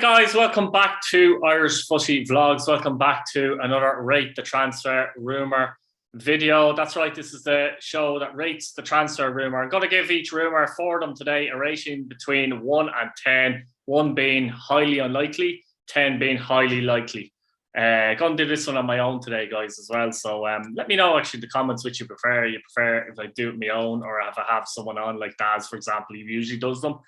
Guys, welcome back to Irish Footy Vlogs. Welcome back to another Rate the Transfer Rumour video. That's right, this is the show that rates the transfer rumour. I'm going to give each rumour for them today a rating between 1 and 10, 1 being highly unlikely, 10 being highly likely. Going to do this one on my own today, guys, as well. So let me know actually in the comments which you prefer. You prefer if I do it my own or if I have someone on like Daz, for example, he usually does them.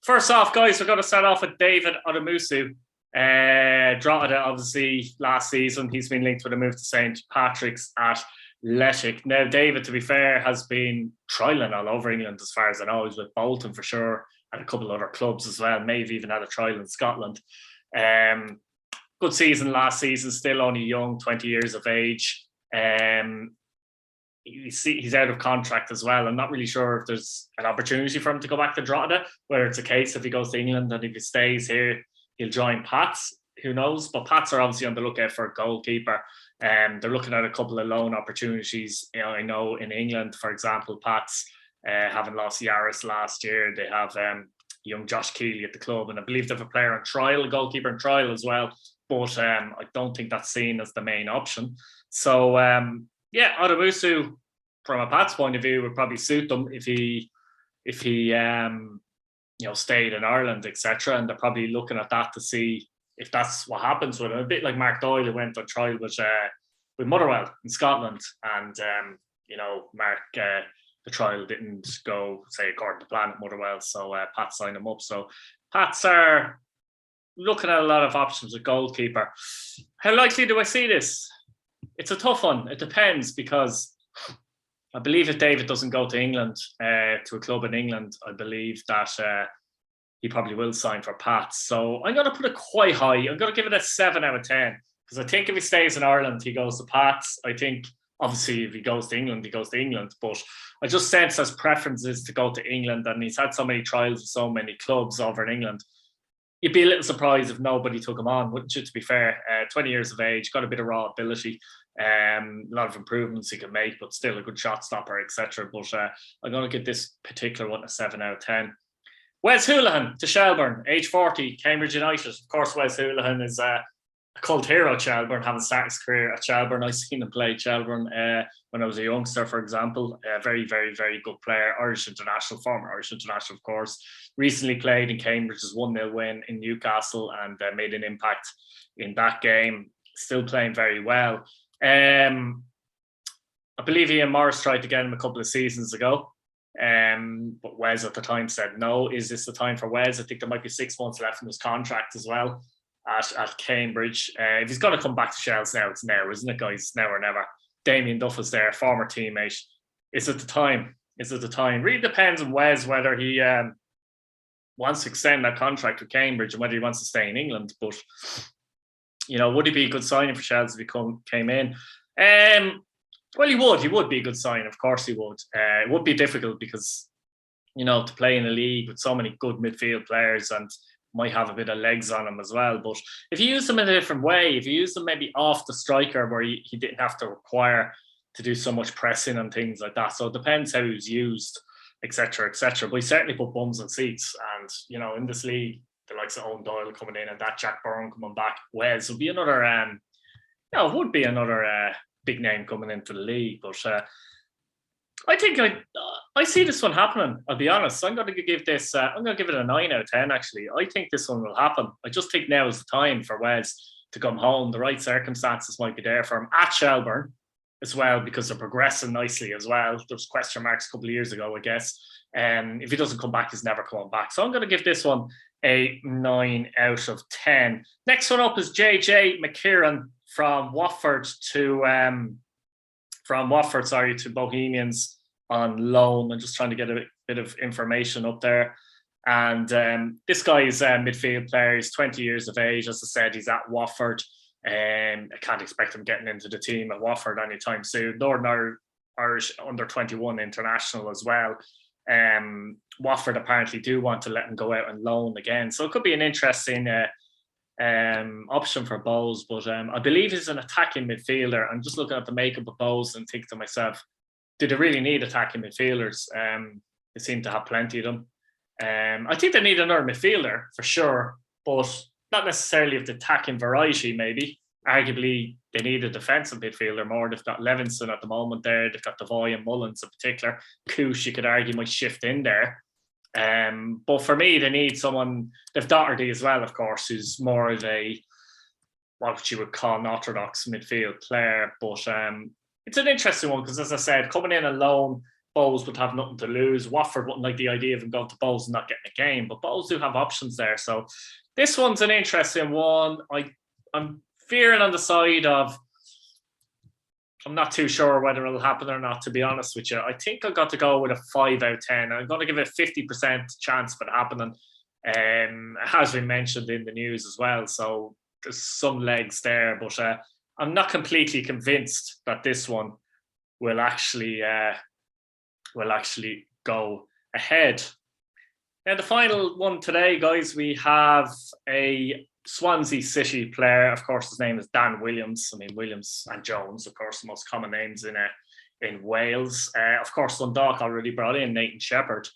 First off, guys, we're going to start off with David Odumosu. Drogheda, obviously, last season, he's been linked with a move to St. Patrick's Athletic. Now, David, to be fair, has been trialling all over England, as far as I know. He's with Bolton for sure, and a couple of other clubs as well. Maybe even had a trial in Scotland. Good season last season, still only young, 20 years of age. He's out of contract as well. I'm not really sure if there's an opportunity for him to go back to Drogheda, whether it's a case if he goes to England and if he stays here, he'll join Pats. Who knows? But Pats are obviously on the lookout for a goalkeeper. They're looking at a couple of loan opportunities. You know, I know in England, for example, Pats having lost Yaris last year. They have young Josh Keeley at the club, and I believe they have a player on trial, a goalkeeper on trial as well. But I don't think that's seen as the main option. So, yeah, Odumosu, from a Pats point of view, would probably suit them if he stayed in Ireland, etc. And they're probably looking at that to see if that's what happens with him. A bit like Mark Doyle, who went on trial with Motherwell in Scotland, and Mark, the trial didn't go, say, according to plan at Motherwell, so Pats signed him up. So Pats are looking at a lot of options with goalkeeper. How likely do I see this? It's a tough one. It depends, because I believe if David doesn't go to England, to a club in England, I believe that he probably will sign for Pats. So I'm going to put it quite high. I'm going to give it a 7 out of 10, because I think if he stays in Ireland, he goes to Pats. I think, obviously, if he goes to England, he goes to England. But I just sense his preference is to go to England, and he's had so many trials with so many clubs over in England. You'd be a little surprised if nobody took him on, wouldn't you, to be fair? 20 years of age, got a bit of raw ability, a lot of improvements he can make, but still a good shot stopper, etc. But I'm going to give this particular one a 7 out of 10. Wes Hoolahan to Shelbourne, age 40, Cambridge United. Of course, Wes Hoolahan is a cult hero at Shelbourne, having started his career at Shelbourne. I've seen him play at Shelbourne when I was a youngster, for example. Very, very, very good player. Irish international, former Irish international, of course. Recently played in Cambridge's 1-0 win in Newcastle and made an impact in that game. Still playing very well. I believe Ian Morris tried to get him a couple of seasons ago. But Wes at the time said no. Is this the time for Wes? I think there might be 6 months left in his contract as well at Cambridge. If he's going to come back to Shells now, it's now, isn't it, guys? Now or never. Damien Duff is there, former teammate. Is it the time? Is it the time? Really depends on Wes whether he wants to extend that contract with Cambridge and whether he wants to stay in England. But, would he be a good signing for Shells if he came in? Well, he would. He would be a good sign. Of course he would. It would be difficult because, to play in a league with so many good midfield players and might have a bit of legs on him as well. But if you use them in a different way, if you use them maybe off the striker where he didn't have to require to do so much pressing and things like that. So it depends how he was used, etc., etc. But he certainly put bums on seats. And, in this league, the likes of Owen Doyle coming in and that Jack Byrne coming back, Wes would be another, it would be another big name coming into the league. But I think I see this one happening. I'll be honest. I'm going to give this. I'm going to give it a 9 out of 10. Actually, I think this one will happen. I just think now is the time for Wes to come home. The right circumstances might be there for him at Shelbourne as well, because they're progressing nicely as well. There was question marks a couple of years ago, I guess. If he doesn't come back, he's never coming back. So I'm going to give this one a 9 out of 10. Next one up is JJ McKieran from Watford to Bohemians on loan. I'm just trying to get a bit of information up there. And this guy is a midfield player. He's 20 years of age. As I said, he's at Watford. I can't expect him getting into the team at Watford anytime soon. Northern Irish under-21 international as well. Watford apparently do want to let him go out on loan again. So it could be an interesting option for Bowes, but I believe he's an attacking midfielder. I'm just looking at the makeup of Bowes and think to myself, do they really need attacking midfielders? They seem to have plenty of them. I think they need another midfielder for sure, but not necessarily of the attacking variety, maybe. Arguably, they need a defensive midfielder more. They've got Levinson at the moment there. They've got Devoy and Mullins in particular. Koosh, you could argue, might shift in there. But for me, they need someone. They've Doherty as well, of course, who's more of a, what you would call an orthodox midfield player. But it's an interesting one because, as I said, coming in alone, Bowes would have nothing to lose. Watford wouldn't like the idea of him going to Bowes and not getting a game, but Bowes do have options there. So this one's an interesting one. I'm fearing on the side of, I'm not too sure whether it'll happen or not, to be honest with you. I think I've got to go with a 5 out of 10. I'm going to give it a 50% chance for it happening. It has been mentioned in the news as well, so there's some legs there, but I'm not completely convinced that this one will actually go ahead. Now, the final one today, guys, we have a Swansea City player. Of course, his name is Dan Williams. I mean, Williams and Jones, of course, the most common names in Wales. Of course, Dundalk already brought in Nathan Shepherd,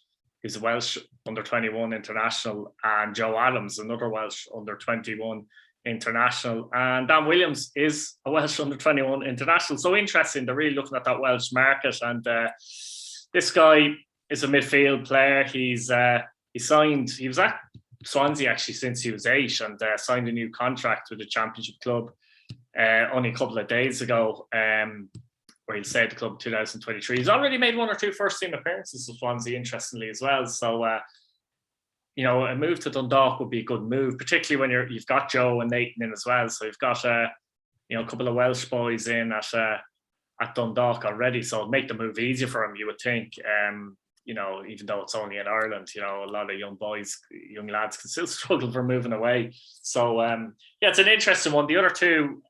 who's a Welsh under-21 international, and Joe Adams, another Welsh under-21 international. And Dan Williams is a Welsh under-21 international. So interesting. They're really looking at that Welsh market. And this guy is a midfield player. He was at Swansea actually since he was 8 and signed a new contract with the Championship club only a couple of days ago, where he'll stay at the club 2023. He's already made 1 or 2 first-team appearances for Swansea, interestingly, as well. So, a move to Dundalk would be a good move, particularly when you've got Joe and Nathan in as well. So you've got a couple of Welsh boys in at Dundalk already, so it'd make the move easier for him, you would think. Even though it's only in Ireland, a lot of young lads can still struggle for moving away. So, it's an interesting one. The other 2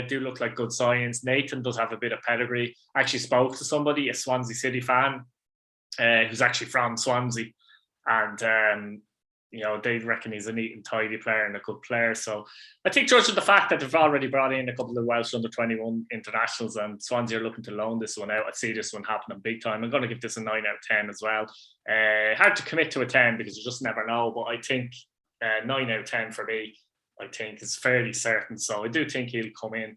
do look like good signs. Nathan does have a bit of pedigree. I actually spoke to somebody, a Swansea City fan, who's actually from Swansea. And, they reckon he's a neat and tidy player and a good player. So I think, judging the fact that they've already brought in a couple of Welsh under-21 internationals and Swansea are looking to loan this one out, I see this one happening big time. I'm going to give this a 9 out of 10 as well. Hard to commit to a 10 because you just never know, but I think 9 out of 10 for me, I think, is fairly certain. So I do think he'll come in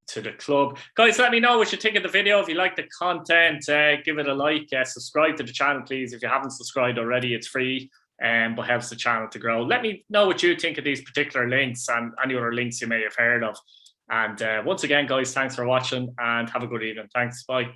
to the club. Guys, let me know what you think of the video. If you like the content, give it a like. Subscribe to the channel, please. If you haven't subscribed already, it's free. But helps the channel to grow. Let me know what you think of these particular links and any other links you may have heard of. And once again, guys, thanks for watching and have a good evening. Thanks. Bye.